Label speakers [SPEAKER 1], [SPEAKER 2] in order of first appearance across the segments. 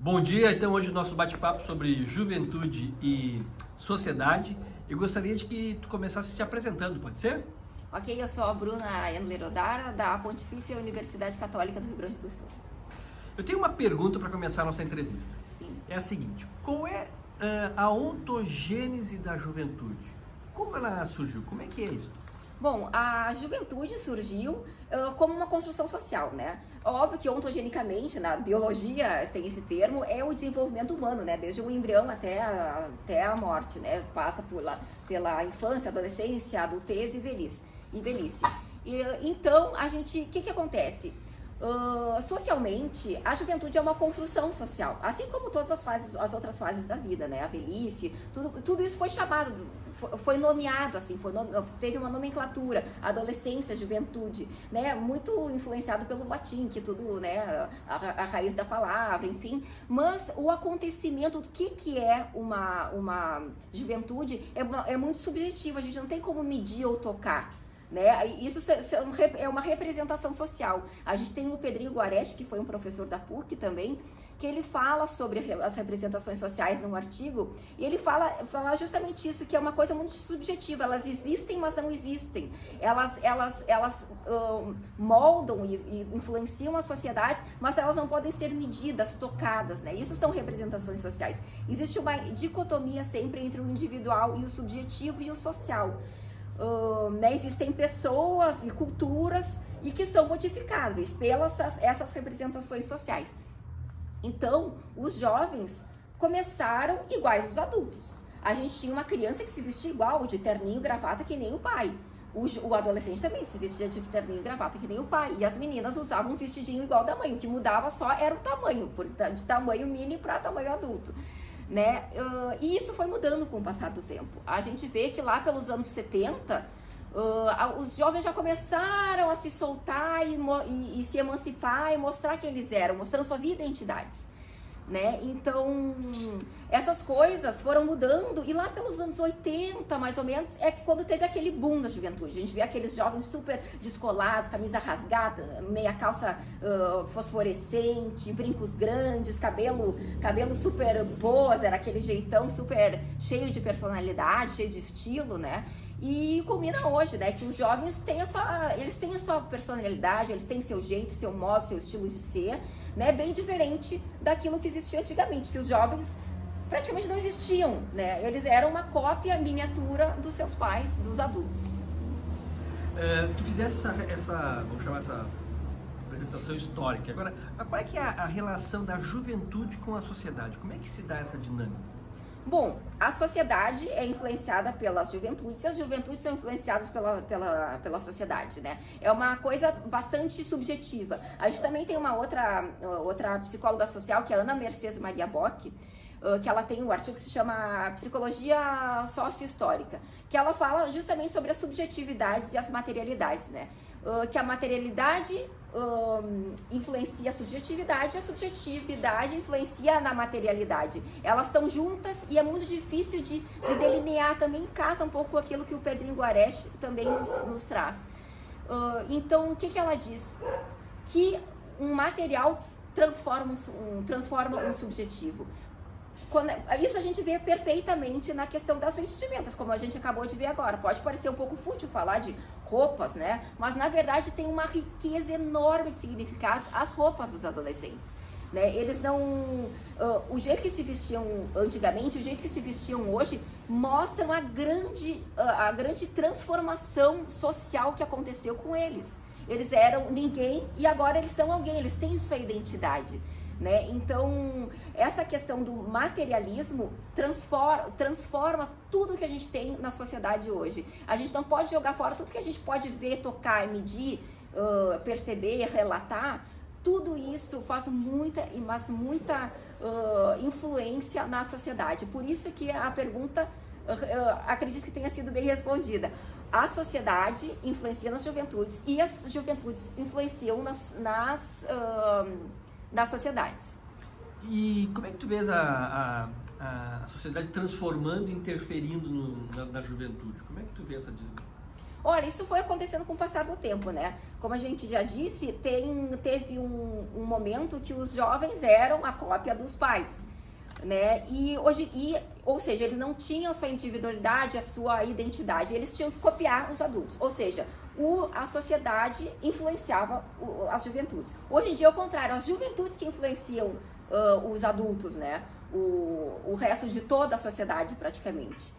[SPEAKER 1] Bom dia, então hoje o nosso bate-papo sobre juventude e sociedade. Eu gostaria de que tu começasse se apresentando, pode ser?
[SPEAKER 2] Ok, eu sou a Bruna Endler Odara, da Pontifícia Universidade Católica do Rio Grande do Sul.
[SPEAKER 1] Eu tenho uma pergunta para começar a nossa entrevista.
[SPEAKER 2] Sim.
[SPEAKER 1] É a seguinte, qual é a ontogênese da juventude? Como ela surgiu? Como é que é isso?
[SPEAKER 2] Bom, a juventude surgiu como uma construção social, né? Óbvio que ontogenicamente, na biologia tem esse termo, é o desenvolvimento humano, né? Desde o embrião até a morte, né? Passa pela infância, adolescência, adultez e velhice. Então, o que acontece? Socialmente, a juventude é uma construção social, assim como todas as outras fases da vida, né? A velhice, tudo isso foi chamado, foi nomeado, assim, teve uma nomenclatura, adolescência, juventude, né? Muito influenciado pelo latim, que tudo, né? A raiz da palavra, enfim. Mas o acontecimento, o que é uma juventude, é muito subjetivo, a gente não tem como medir ou tocar. Né? Isso é uma representação social. A gente tem o Pedrinho Guareschi, que foi um professor da PUC também, que ele fala sobre as representações sociais num artigo, e ele fala justamente isso, que é uma coisa muito subjetiva. Elas existem, mas não existem. Elas moldam e influenciam as sociedades, mas elas não podem ser medidas, tocadas, né? Isso são representações sociais. Existe uma dicotomia sempre entre o individual e o subjetivo e o social. Né, existem pessoas e culturas e que são modificáveis pelas essas representações sociais. Então, os jovens começaram iguais aos adultos. A gente tinha uma criança que se vestia igual, de terninho e gravata, que nem o pai. O adolescente também se vestia de terninho e gravata, que nem o pai. E as meninas usavam um vestidinho igual da mãe. O que mudava só era o tamanho, de tamanho mini para tamanho adulto. Né? E isso foi mudando com o passar do tempo. A gente vê que lá pelos anos 70, os jovens já começaram a se soltar e se emancipar e mostrar quem eles eram, mostrando suas identidades. Né? Então, essas coisas foram mudando, e lá pelos anos 80, mais ou menos, é quando teve aquele boom da juventude. A gente vê aqueles jovens super descolados, camisa rasgada, meia calça fosforescente, brincos grandes, cabelo super pose, era aquele jeitão super cheio de personalidade, cheio de estilo, né? E culmina hoje, né, que os jovens têm eles têm a sua personalidade, eles têm seu jeito, seu modo, seu estilo de ser, né, bem diferente daquilo que existia antigamente, que os jovens praticamente não existiam, né, eles eram uma cópia miniatura dos seus pais, dos adultos.
[SPEAKER 1] Tu fizesse vamos chamar essa apresentação histórica. Agora, qual é que é a relação da juventude com a sociedade? Como é que se dá essa dinâmica?
[SPEAKER 2] Bom, a sociedade é influenciada pelas juventudes e as juventudes são influenciadas pela sociedade, né? É uma coisa bastante subjetiva. A gente também tem uma outra psicóloga social, que é a Ana Mercedes Maria Bock, que ela tem um artigo que se chama Psicologia Sócio-Histórica, que ela fala justamente sobre as subjetividades e as materialidades, né? Que a materialidade influencia a subjetividade influencia na materialidade. Elas estão juntas e é muito difícil de delinear, também casa um pouco com aquilo que o Pedrinho Guareschi também nos traz. Então, o que ela diz? Que um material transforma um subjetivo. Isso a gente vê perfeitamente na questão das vestimentas, como a gente acabou de ver agora. Pode parecer um pouco fútil falar de roupas, né? Mas na verdade tem uma riqueza enorme de significados as roupas dos adolescentes. Né? Eles não... o jeito que se vestiam antigamente, o jeito que se vestiam hoje, mostram a grande transformação social que aconteceu com eles. Eles eram ninguém e agora eles são alguém, eles têm sua identidade. Né? Então, essa questão do materialismo transforma tudo que a gente tem na sociedade hoje. A gente não pode jogar fora tudo que a gente pode ver, tocar, medir, perceber, relatar. Tudo isso faz muita influência na sociedade. Por isso que a pergunta, acredito que tenha sido bem respondida. A sociedade influencia nas juventudes e as juventudes influenciam nas sociedades.
[SPEAKER 1] E como é que tu vês a sociedade transformando e interferindo na juventude? Como é que tu vê essa dinâmica?
[SPEAKER 2] Olha, isso foi acontecendo com o passar do tempo, né? Como a gente já disse, teve um momento que os jovens eram a cópia dos pais, né? Ou seja, eles não tinham a sua individualidade, a sua identidade, eles tinham que copiar os adultos, ou seja, a sociedade influenciava as juventudes. Hoje em dia é o contrário, as juventudes que influenciam os adultos, né? O resto de toda a sociedade praticamente.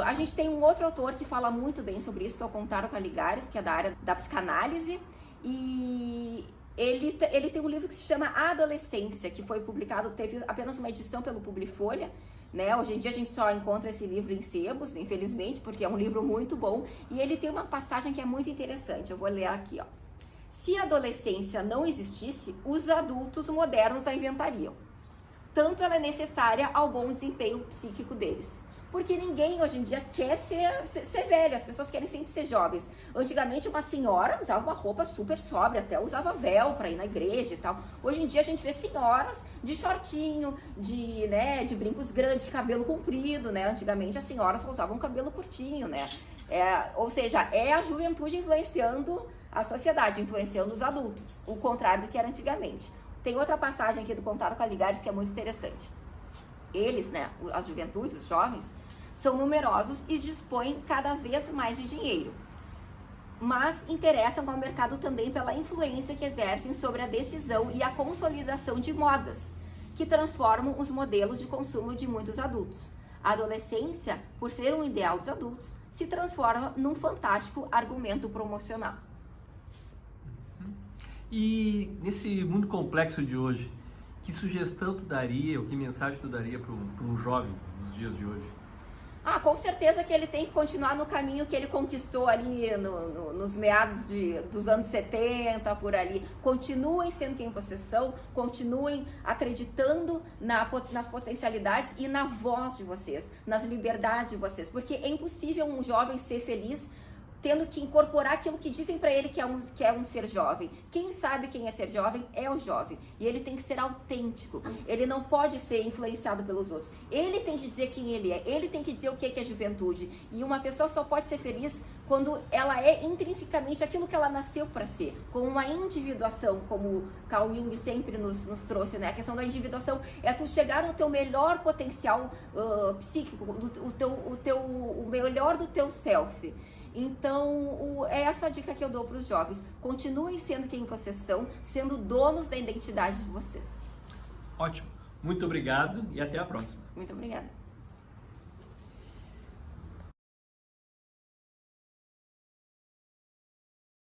[SPEAKER 2] A gente tem um outro autor que fala muito bem sobre isso, que é o Contaro Caligares, que é da área da psicanálise, e ele tem um livro que se chama A Adolescência, que foi publicado, teve apenas uma edição pelo Publifolha, né? Hoje em dia a gente só encontra esse livro em sebos, infelizmente, porque é um livro muito bom, e ele tem uma passagem que é muito interessante, eu vou ler aqui, ó. Se a adolescência não existisse, os adultos modernos a inventariam. Tanto ela é necessária ao bom desempenho psíquico deles. Porque ninguém hoje em dia quer ser velho, as pessoas querem sempre ser jovens. Antigamente uma senhora usava uma roupa super sóbria, até usava véu para ir na igreja e tal. Hoje em dia a gente vê senhoras de shortinho, de brincos grandes, de cabelo comprido, né? Antigamente as senhoras só usavam cabelo curtinho, né? Ou seja, é a juventude influenciando a sociedade, influenciando os adultos, o contrário do que era antigamente. Tem outra passagem aqui do Contaro Caligares que é muito interessante. Eles, né, as juventudes, os jovens, são numerosos e dispõem cada vez mais de dinheiro, mas interessam ao mercado também pela influência que exercem sobre a decisão e a consolidação de modas, que transformam os modelos de consumo de muitos adultos. A adolescência, por ser um ideal dos adultos, se transforma num fantástico argumento promocional.
[SPEAKER 1] E nesse mundo complexo de hoje, que sugestão tu daria, ou que mensagem tu daria para um jovem nos dias de hoje?
[SPEAKER 2] Com certeza que ele tem que continuar no caminho que ele conquistou ali nos meados dos anos 70, por ali. Continuem sendo quem vocês são, continuem acreditando nas potencialidades e na voz de vocês, nas liberdades de vocês, porque é impossível um jovem ser feliz tendo que incorporar aquilo que dizem para ele que é um ser jovem. Quem sabe quem é ser jovem é o jovem. E ele tem que ser autêntico. Ele não pode ser influenciado pelos outros. Ele tem que dizer quem ele é. Ele tem que dizer o que é juventude. E uma pessoa só pode ser feliz quando ela é intrinsecamente aquilo que ela nasceu para ser. Com uma individuação, como Carl Jung sempre nos trouxe, né? A questão da individuação é tu chegar no teu melhor potencial psíquico, o melhor do teu self. Então, é essa a dica que eu dou para os jovens. Continuem sendo quem vocês são, sendo donos da identidade de vocês.
[SPEAKER 1] Ótimo. Muito obrigado e até a próxima.
[SPEAKER 2] Muito obrigada.